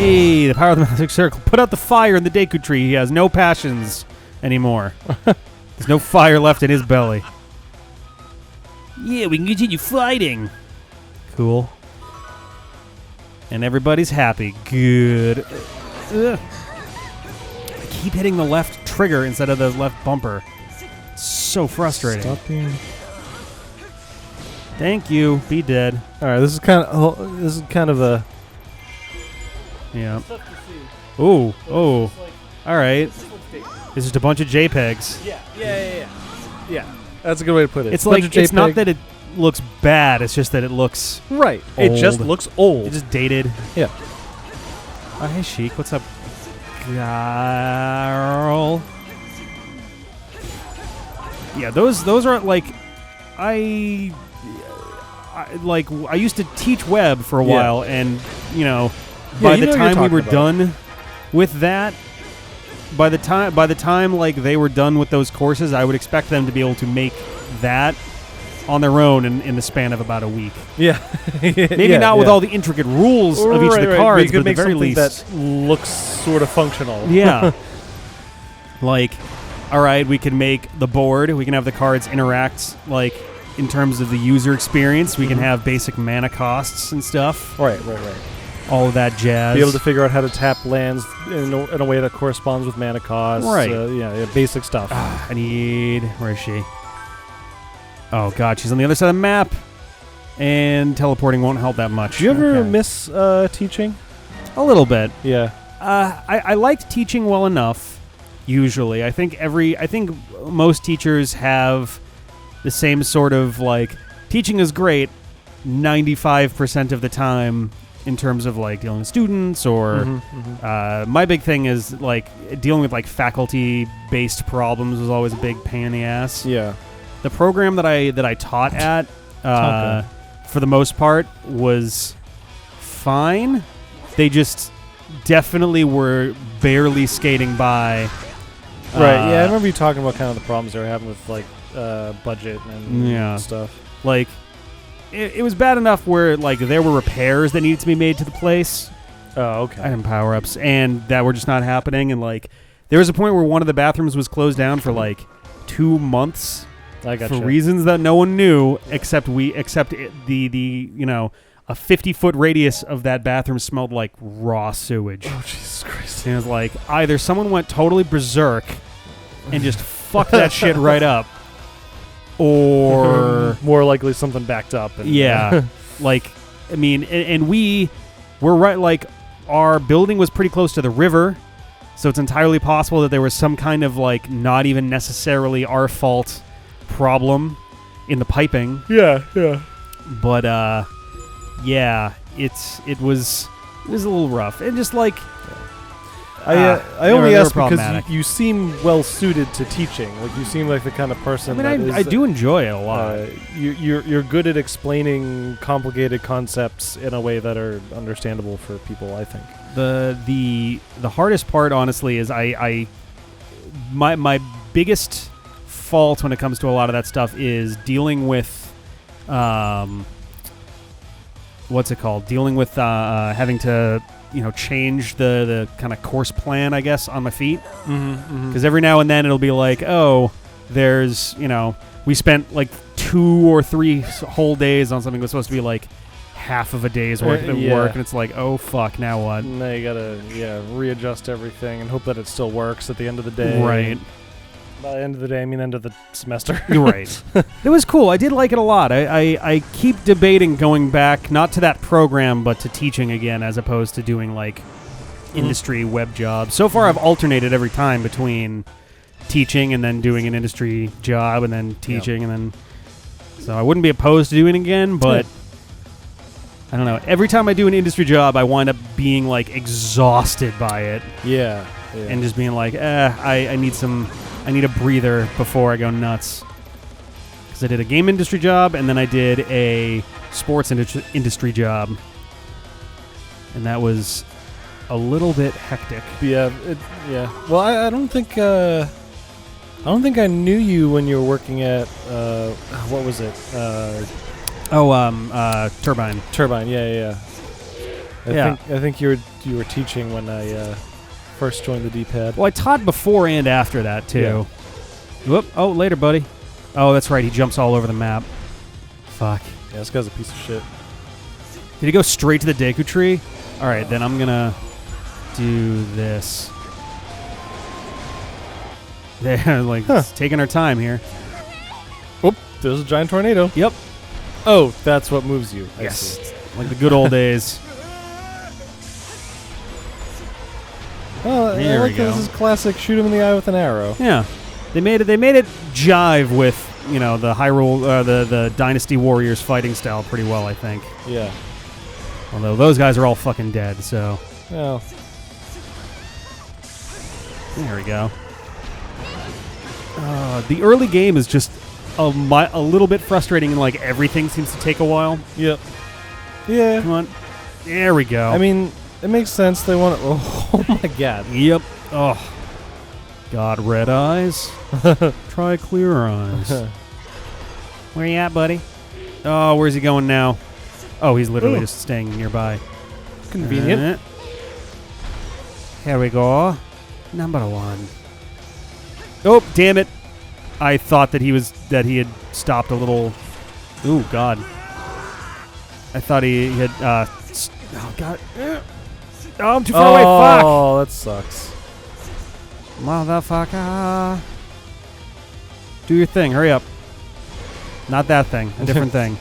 Hey, the power of the magic circle. Put out the fire in the Deku tree. He has no passions anymore. There's no fire left in his belly. Yeah, we can continue fighting. Cool. And everybody's happy. Good. Ugh. I keep hitting the left trigger instead of the left bumper. It's so frustrating. Stop being... Thank you. Be dead. All right, this is kind of a... Yeah. Ooh. Oh. All right. It's just a bunch of JPEGs. Yeah. That's a good way to put it. It's like, it's not that it looks bad, it's just that it looks right. old. It just looks old. It's just dated. Yeah. Oh, hey, Sheik. What's up, girl? Yeah, those are like, I used to teach web for a while, and by the time we were done with that, by the time like they were done with those courses, I would expect them to be able to make that on their own in the span of about a week. Yeah. Maybe not with all the intricate rules of each of the cards, but at the very least that looks sort of functional. Yeah. Like, all right, we can make the board. We can have the cards interact like in terms of the user experience. We can have basic mana costs and stuff. Right. All of that jazz. Be able to figure out how to tap lands in a way that corresponds with mana costs. Right. Basic stuff. Where is she? Oh, God, she's on the other side of the map. And teleporting won't help that much. Do you ever miss teaching? A little bit. Yeah. I liked teaching well enough, usually. I think most teachers have the same sort of, like, teaching is great 95% of the time in terms of, like, dealing with students or... my big thing is, like, dealing with, like, faculty-based problems was always a big pain in the ass. Yeah. The program that I taught at, for the most part, was fine. They just definitely were barely skating by. Right, yeah, I remember you talking about kind of the problems they were having with, like, budget and stuff. Like, it was bad enough where, like, there were repairs that needed to be made to the place. Oh, okay. Item power-ups, and that were just not happening. And, like, there was a point where one of the bathrooms was closed down for, like, 2 months. I gotcha. For reasons that no one knew, except a 50-foot radius of that bathroom smelled like raw sewage. Oh, Jesus Christ. And it was like, either someone went totally berserk and just fucked that shit right up, or... more likely something backed up. And like, I mean, and we were right, like, our building was pretty close to the river, so it's entirely possible that there was some kind of, like, not even necessarily our fault problem in the piping. Yeah. But it was a little rough. And just like I only asked because you seem well suited to teaching. Like, you seem like the kind of person I do enjoy it a lot. You're good at explaining complicated concepts in a way that are understandable for people, I think. The hardest part, honestly, is my biggest fault when it comes to a lot of that stuff is dealing with dealing with having to change the kind of course plan, I guess, on my feet, because every now and then it'll be like, oh, there's we spent like 2 or 3 whole days on something that was supposed to be like half of a day's worth of work, and it's like, oh fuck, now what? Now you gotta readjust everything and hope that it still works at the end of the day. Right. By the end of the day, I mean end of the semester. Right. It was cool. I did like it a lot. I keep debating going back, not to that program, but to teaching again, as opposed to doing, like, industry web jobs. So far, I've alternated every time between teaching and then doing an industry job and then teaching, and then... So I wouldn't be opposed to doing it again, but... I don't know. Every time I do an industry job, I wind up being, like, exhausted by it. Yeah. And just being like, I need a breather before I go nuts. Because I did a game industry job, and then I did a sports industry job. And that was a little bit hectic. Yeah. Well, I don't think I knew you when you were working at what was it? Turbine. Turbine. Yeah. I think you were you were teaching when I first joined the D-pad. Well, I taught before and after that, too. Yeah. Whoop. Oh, later, buddy. Oh, that's right. He jumps all over the map. Fuck. Yeah, this guy's a piece of shit. Did he go straight to the Deku Tree? All right, then I'm going to do this. They're like taking our time here. Oop, there's a giant tornado. Yep. Oh, that's what moves you. I Yes. see. Like the good old days. Oh, There I we like go. this is classic shoot him in the eye with an arrow. Yeah. They made it jive with, you know, the Hyrule the Dynasty Warriors fighting style pretty well, I think. Yeah. Although those guys are all fucking dead, so Well, there we go. The early game is just a little bit frustrating, and like everything seems to take a while. yep. Yeah. Come on. There we go. I mean, it makes sense. They want to... Oh, my God. Yep. Oh. God, red eyes. Try clear eyes. Where you at, buddy? Oh, where's he going now? Oh, he's literally just staying nearby. Convenient. Here we go. Number 1. Oh, damn it. I thought that he had stopped a little. Ooh, God. I thought he had oh God. Oh, I'm too far away. Fuck. Oh, that sucks. Motherfucker. Do your thing. Hurry up. Not that thing. A different thing.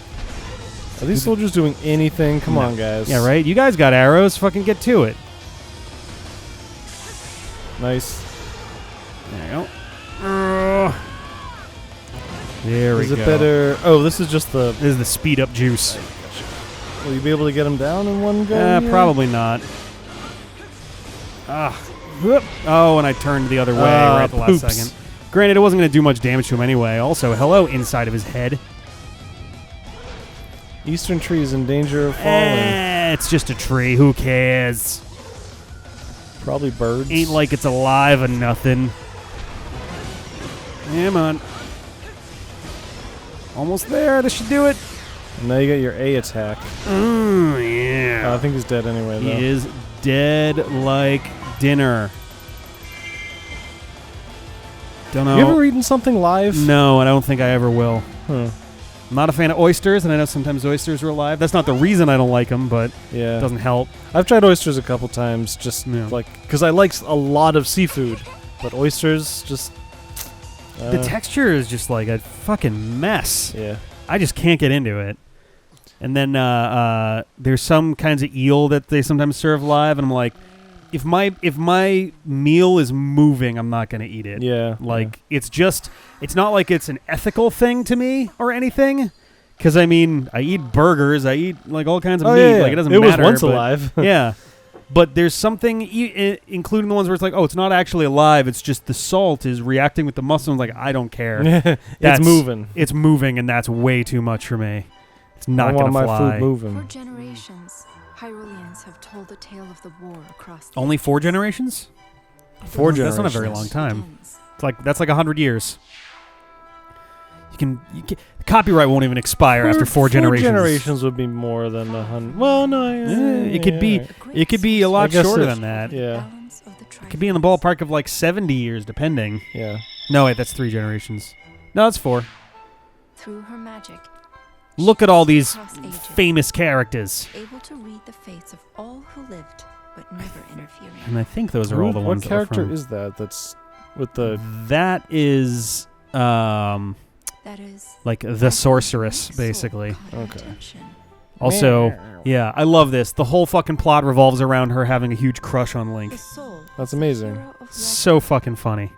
Are these soldiers doing anything? Come on, guys. Yeah, right? You guys got arrows. Fucking get to it. Nice. There you go. There we Is go. it better? Oh, this is just the... This is the speed up juice. Will you be able to get them down in one go? here? Probably not. Whoop. Oh, and I turned the other way right at the last poops. second. Granted, it wasn't going to do much damage to him anyway. Also, hello, inside of his head. Eastern tree is in danger of falling. It's just a tree. Who cares? Probably birds. Ain't like it's alive or nothing. Come on. Almost there. This should do it. And now you got your A attack. Yeah. I think he's dead anyway, though. He is dead like dinner. Don't know. You ever eaten something live? No, I don't think I ever will. Huh. I'm not a fan of oysters, and I know sometimes oysters are alive. That's not the reason I don't like them, but Yeah. it doesn't help. I've tried oysters a couple times, just Yeah. like... Because I like a lot of seafood. But oysters, just... The texture is just like a fucking mess. Yeah. I just can't get into it. And then there's some kinds of eel that they sometimes serve live, and I'm like, if my meal is moving, I'm not going to eat it. Yeah. Like, it's not like it's an ethical thing to me or anything. Because, I mean, I eat burgers. I eat, like, all kinds of meat. Yeah. Like, it doesn't it matter. was once but alive. yeah. But there's something, including the ones where it's like, oh, it's not actually alive. It's just the salt is reacting with the muscle. I'm like, I don't care. It's moving. It's moving, and that's way too much for me. It's not going to fly. I want my food moving. For generations, Hyruleans have told the tale of the war across the Only 4 generations? 4 That's not a generations. very long time. begins. It's like that's like 100 years. You can copyright won't even expire after 4 generations. 4 generations would be more than 100. Well, no, It could be. right. It could be a lot guess shorter it's- than that. Yeah, Balance of the It could be in the ballpark of like 70 years, depending. yeah. No, wait, that's 3 generations. No, it's 4. Through her magic, Look at all these across ages, famous characters, able to read the fates of all who lived, but never interfering. and I think those are all the What ones. character that are from. is that? That's with the... That is That is like the sorceress, basically. Okay. Also, yeah, I love this. The whole fucking plot revolves around her having a huge crush on Link. The soul That's is a amazing. hero of So legend. fucking funny.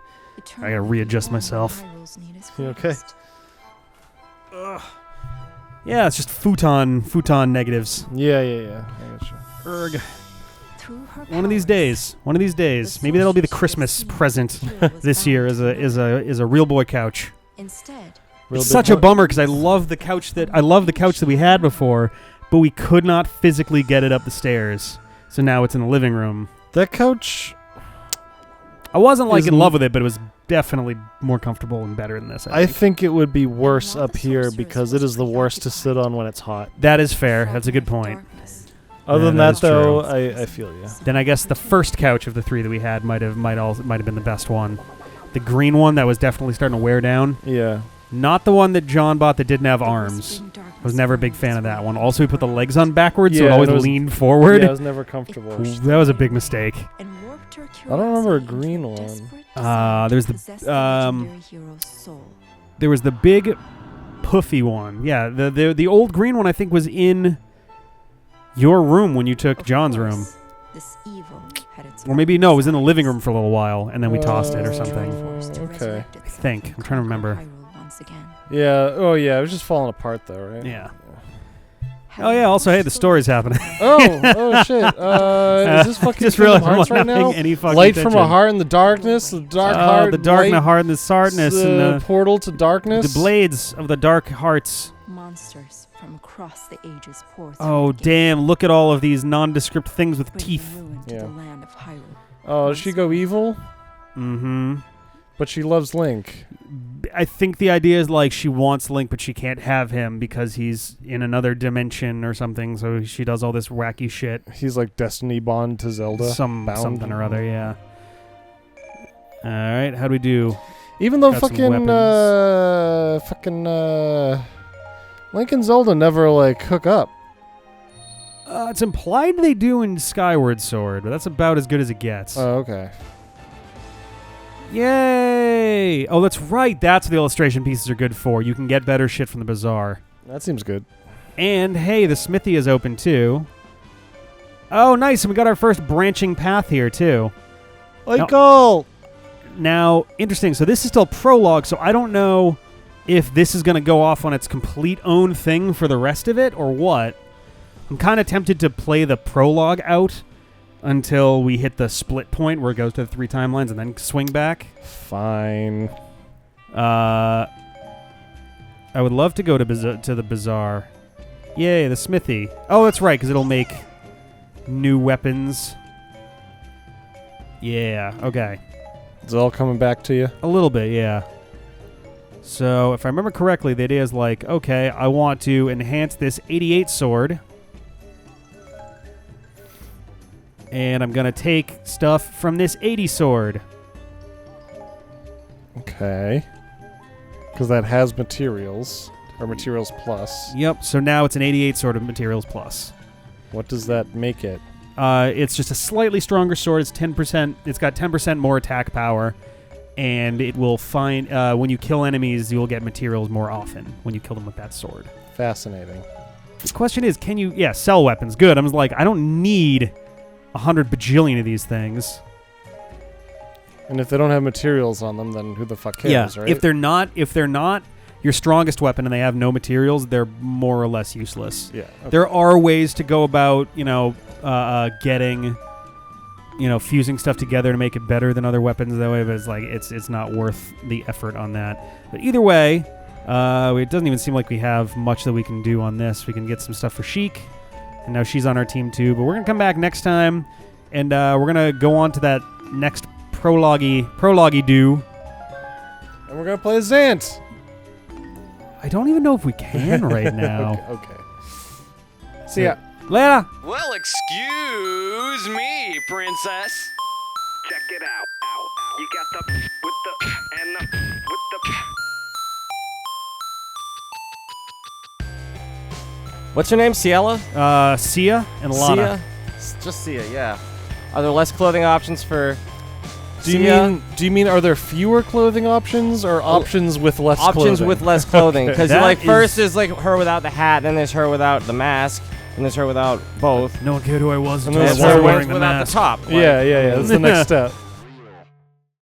I gotta readjust Eternally myself. Hyrule's need is You okay? greatest. Yeah, it's just futon negatives. Yeah. I got you. Erg. Through her One of these powers, days. One of these days. Maybe that'll be the Christmas present this year. Is a real boy couch. Instead, Real It's big such a one. bummer because I love the couch that we had before, but we could not physically get it up the stairs. So now it's in the living room. That couch... I wasn't like in Isn't- love with it, but it was definitely more comfortable and better than this. I think it would be worse up here because it is the worst to sit on when it's hot. That is fair. That's a good point. darkness, Other than that that, is though, true. I feel you. Then I guess the first couch of the 3 that we had might have been the best one. The green one that was definitely starting to wear down. Yeah. Not the one that John bought that didn't have arms. I was never a big fan of that one. Also, we put the legs on backwards, so Yeah, it always it was- leaned forward. Yeah, it was never comfortable. That was a big mistake. I don't remember a green one. There's there was the big puffy one. Yeah, the old green one I think was in your room when you took John's room. Or maybe no, it was in the living room for a little while and then we tossed it or something. Okay. I think. I'm trying to remember. Yeah. Oh, yeah. It was just falling apart, though, right? Yeah. Oh yeah. Also, hey, the story's happening. Oh shit. Is this fucking just Kingdom realized Hearts I'm right not now? paying any fucking Light from a attention. heart in the darkness, the dark heart, the dark light, heart and the darkness and the portal to darkness. the blades of the dark hearts. Monsters from across the ages pour through Oh the gate, damn! Look at all of these nondescript things with bringing teeth. ruin to Yeah. the land of Hyrule. Oh, does she go evil? Mm-hmm. But she loves Link. I think the idea is like she wants Link, but she can't have him because he's in another dimension or something. So she does all this wacky shit. He's like Destiny Bond to Zelda. Bound. Something or other. Yeah. All right. How do we do? Even though Got some Link and Zelda never like hook up. It's implied they do in Skyward Sword, but that's about as good as it gets. Oh, okay. Yay! Oh, that's right. That's what the illustration pieces are good for. You can get better shit from the bazaar. That seems good. And, hey, the smithy is open, too. Oh, nice. And we got our first branching path here, too. Michael! Now, interesting. So this is still prologue, so I don't know if this is going to go off on its complete own thing for the rest of it or what. I'm kind of tempted to play the prologue out until we hit the split point where it goes to the 3 timelines and then swing back. Fine. I would love to go to the bazaar. Yay, the smithy. Oh, that's right, because it'll make new weapons. Yeah, okay. Is it all coming back to you? A little bit, yeah. So, if I remember correctly, the idea is like, okay, I want to enhance this 88 sword. And I'm going to take stuff from this 80 sword. Okay. Because that has materials. Or materials plus. Yep, so now it's an 88 sword of materials plus. What does that make it? It's just a slightly stronger sword. It's 10%. It's got 10% more attack power. And it will find... when you kill enemies, you will get materials more often when you kill them with that sword. Fascinating. The question is, can you... Yeah, sell weapons. Good. I was like, I don't need 100 bajillion of these things. And if they don't have materials on them, then who the fuck cares, right? If they're not your strongest weapon and they have no materials, they're more or less useless. Yeah. Okay. There are ways to go about, getting, fusing stuff together to make it better than other weapons that way, but it's like it's not worth the effort on that. But either way, it doesn't even seem like we have much that we can do on this. We can get some stuff for Sheik, and now she's on our team too. But we're gonna come back next time, and we're gonna go on to that next prologue-y do. And we're gonna play Zant. I don't even know if we can right now. Okay. See ya. Later. Well, excuse me, princess. Check it out. You got the with the and the with the. What's her name? Ciela? Sia and Lana. Just Sia, yeah. Are there less clothing options for Do Sia? you mean are there fewer clothing options or options with less clothing? Options with less clothing. Because That first is like her without the hat, then there's her without the mask, and there's her without both. No one cared who I was And until I there's wasn't her wearing the without mask. the top. Yeah. That's the next step.